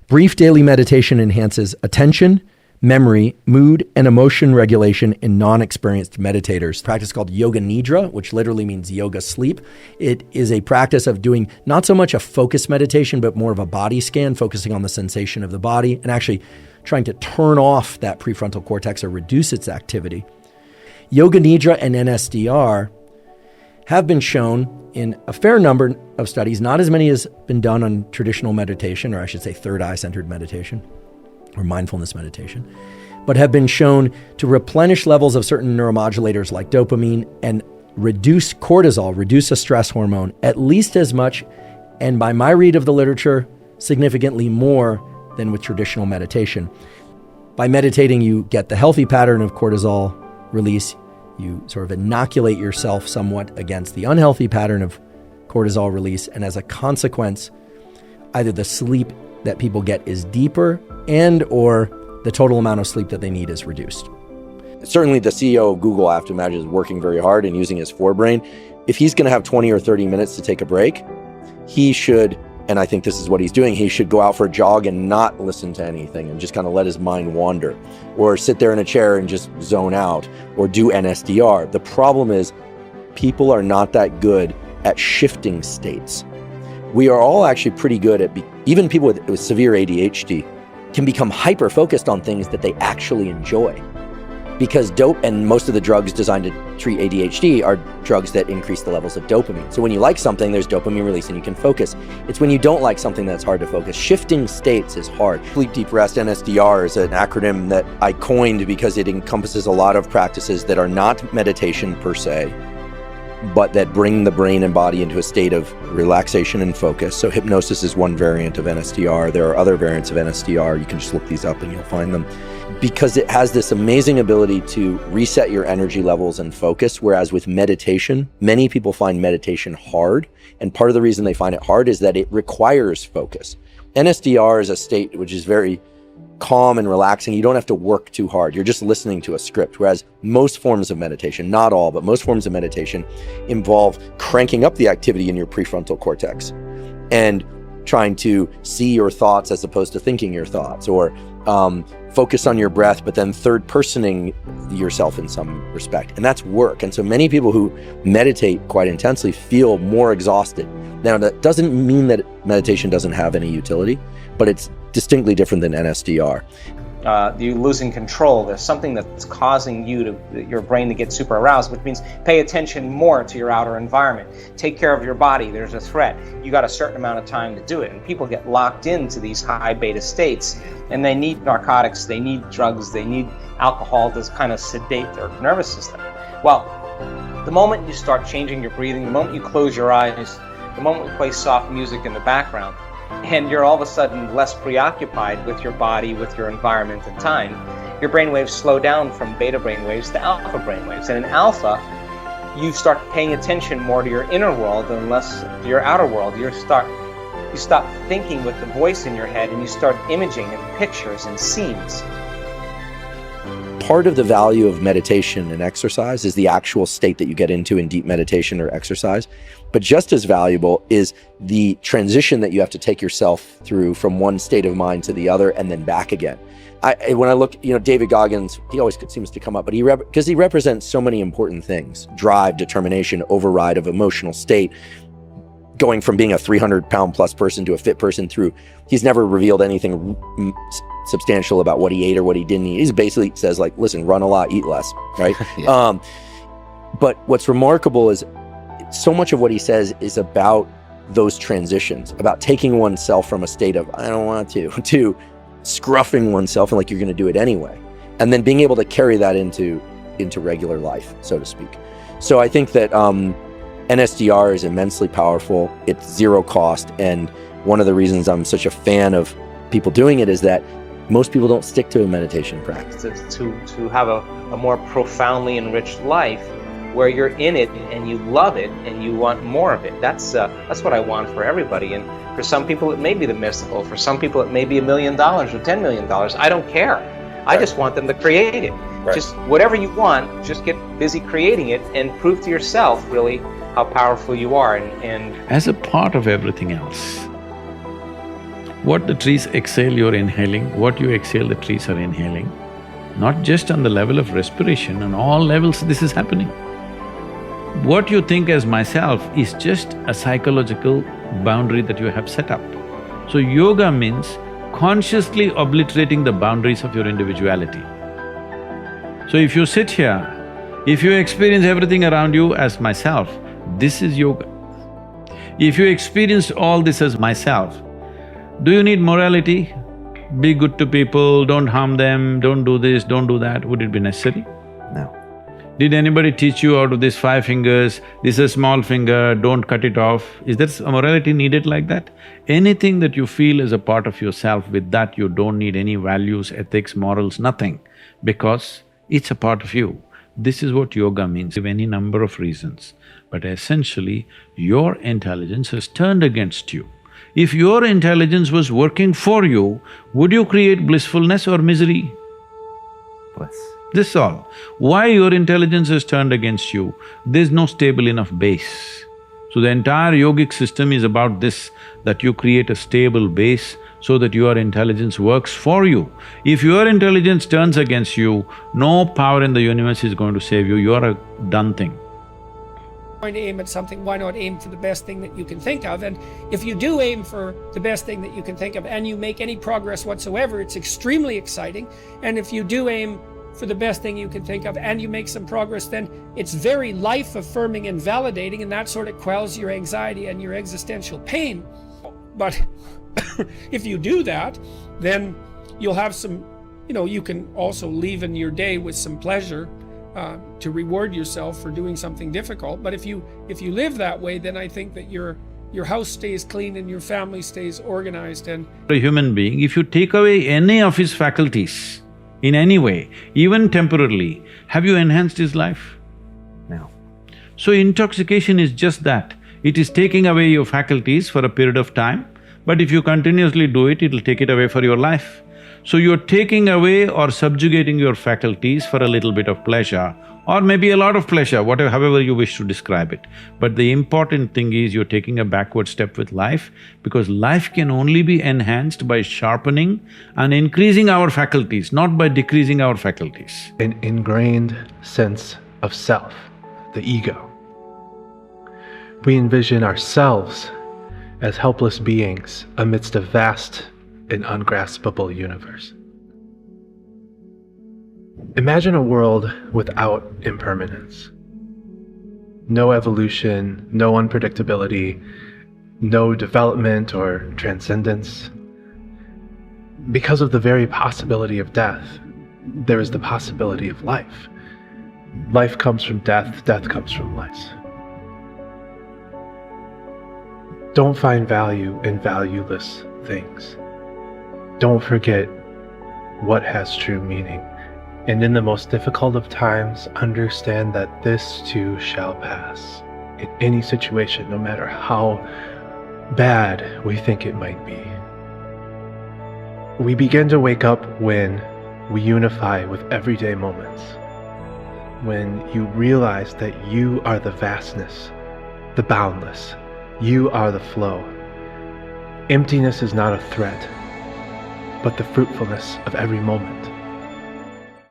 Brief daily meditation enhances attention, memory, mood, and emotion regulation in non-experienced meditators. A practice called yoga nidra, which literally means yoga sleep. It is a practice of doing not so much a focused meditation, but more of a body scan, focusing on the sensation of the body and actually trying to turn off that prefrontal cortex or reduce its activity. Yoga nidra and NSDR have been shown in a fair number of studies, not as many as been done on traditional meditation, or I should say third eye-centered meditation or mindfulness meditation, but have been shown to replenish levels of certain neuromodulators like dopamine and reduce cortisol, reduce a stress hormone, at least as much, and by my read of the literature, significantly more than with traditional meditation. By meditating, you get the healthy pattern of cortisol release. You sort of inoculate yourself somewhat against the unhealthy pattern of cortisol release. And as a consequence, either the sleep that people get is deeper and or the total amount of sleep that they need is reduced. Certainly the CEO of Google, I have to imagine, is working very hard and using his forebrain. If he's going to have 20 or 30 minutes to take a break, he should, and I think this is what he's doing, he should go out for a jog and not listen to anything and just kind of let his mind wander, or sit there in a chair and just zone out, or do NSDR. The problem is people are not that good at shifting states. We are all actually pretty good at, even people with severe ADHD can become hyper-focused on things that they actually enjoy. Because dope and most of the drugs designed to treat ADHD are drugs that increase the levels of dopamine. So when you like something, there's dopamine release and you can focus. It's when you don't like something that's hard to focus. Shifting states is hard. Sleep Deep Rest, NSDR, is an acronym that I coined because it encompasses a lot of practices that are not meditation per se, but that bring the brain and body into a state of relaxation and focus. So hypnosis is one variant of NSDR. There are other variants of NSDR. You can just look these up and you'll find them. Because it has this amazing ability to reset your energy levels and focus, whereas with meditation, many people find meditation hard. And part of the reason they find it hard is that it requires focus. NSDR is a state which is very calm and relaxing. You don't have to work too hard. You're just listening to a script. Whereas most forms of meditation, not all, but most forms of meditation involve cranking up the activity in your prefrontal cortex and trying to see your thoughts as opposed to thinking your thoughts, or focus on your breath, but then third personing yourself in some respect. And that's work. And so many people who meditate quite intensely feel more exhausted. Now, that doesn't mean that meditation doesn't have any utility, but it's distinctly different than NSDR. You're losing control. There's something that's causing your brain to get super aroused, which means pay attention more to your outer environment. Take care of your body. There's a threat. You got a certain amount of time to do it. And people get locked into these high beta states, and they need narcotics, they need drugs, they need alcohol to kind of sedate their nervous system. Well, the moment you start changing your breathing, the moment you close your eyes, the moment we play soft music in the background, and you're all of a sudden less preoccupied with your body, with your environment and time, your brainwaves slow down from beta brainwaves to alpha brainwaves. And in alpha, you start paying attention more to your inner world and less to your outer world. You stop thinking with the voice in your head, and you start imaging and pictures and scenes. Part of the value of meditation and exercise is the actual state that you get into in deep meditation or exercise. But just as valuable is the transition that you have to take yourself through from one state of mind to the other and then back again. When I look, David Goggins, he always seems to come up, but because he represents so many important things: drive, determination, override of emotional state, going from being a 300-pound plus person to a fit person through. He's never revealed anything substantial about what he ate or what he didn't eat. He basically says, like, listen, run a lot, eat less, right? Yeah. But what's remarkable is so much of what he says is about those transitions, about taking oneself from a state of, I don't want to scruffing oneself and like you're going to do it anyway. And then being able to carry that into regular life, so to speak. So I think that NSDR is immensely powerful. It's zero cost. And one of the reasons I'm such a fan of people doing it is that most people don't stick to a meditation practice. To have a more profoundly enriched life where you're in it and you love it and you want more of it. That's what I want for everybody. And for some people it may be the mystical. For some people it may be $1 million or $10 million. I don't care. I just want them to create it. Right. Just whatever you want, just get busy creating it and prove to yourself really how powerful you are. And as a part of everything else, What the trees exhale, you're inhaling. What you exhale, the trees are inhaling. Not just on the level of respiration, on all levels this is happening. What you think as myself is just a psychological boundary that you have set up. So yoga means consciously obliterating the boundaries of your individuality. So if you sit here, if you experience everything around you as myself, this is yoga. If you experience all this as myself, do you need morality? Be good to people, don't harm them, don't do this, don't do that, would it be necessary? No. Did anybody teach you out of these 5 fingers, this is a small finger, don't cut it off? Is there a morality needed like that? Anything that you feel is a part of yourself, with that you don't need any values, ethics, morals, nothing, because it's a part of you. This is what yoga means, for any number of reasons. But essentially, your intelligence has turned against you. If your intelligence was working for you, would you create blissfulness or misery? Bliss. This is all. Why your intelligence has turned against you? There's no stable enough base. So the entire yogic system is about this, that you create a stable base so that your intelligence works for you. If your intelligence turns against you, no power in the universe is going to save you, you're a done thing. Going to aim at something, why not aim for the best thing that you can think of? And if you do aim for the best thing that you can think of and you make any progress whatsoever, it's extremely exciting. And if you do aim for the best thing you can think of and you make some progress, then it's very life-affirming and validating, and that sort of quells your anxiety and your existential pain. But if you do that, then you'll have some, you can also leave in your day with some pleasure to reward yourself for doing something difficult. But if you live that way, then I think that your house stays clean and your family stays organized. And a human being, if you take away any of his faculties in any way, even temporarily, have you enhanced his life? No. So intoxication is just that. It is taking away your faculties for a period of time, but if you continuously do it, it'll take it away for your life. So you're taking away or subjugating your faculties for a little bit of pleasure, or maybe a lot of pleasure, whatever, however you wish to describe it. But the important thing is you're taking a backward step with life, because life can only be enhanced by sharpening and increasing our faculties, not by decreasing our faculties. An ingrained sense of self, the ego. We envision ourselves as helpless beings amidst a vast and ungraspable universe. Imagine a world without impermanence. No evolution, no unpredictability, no development or transcendence. Because of the very possibility of death, there is the possibility of life. Life comes from death, death comes from life. Don't find value in valueless things. Don't forget what has true meaning. And in the most difficult of times, understand that this too shall pass. In any situation, no matter how bad we think it might be. We begin to wake up when we unify with everyday moments. When you realize that you are the vastness, the boundless. You are the flow. Emptiness is not a threat, but the fruitfulness of every moment.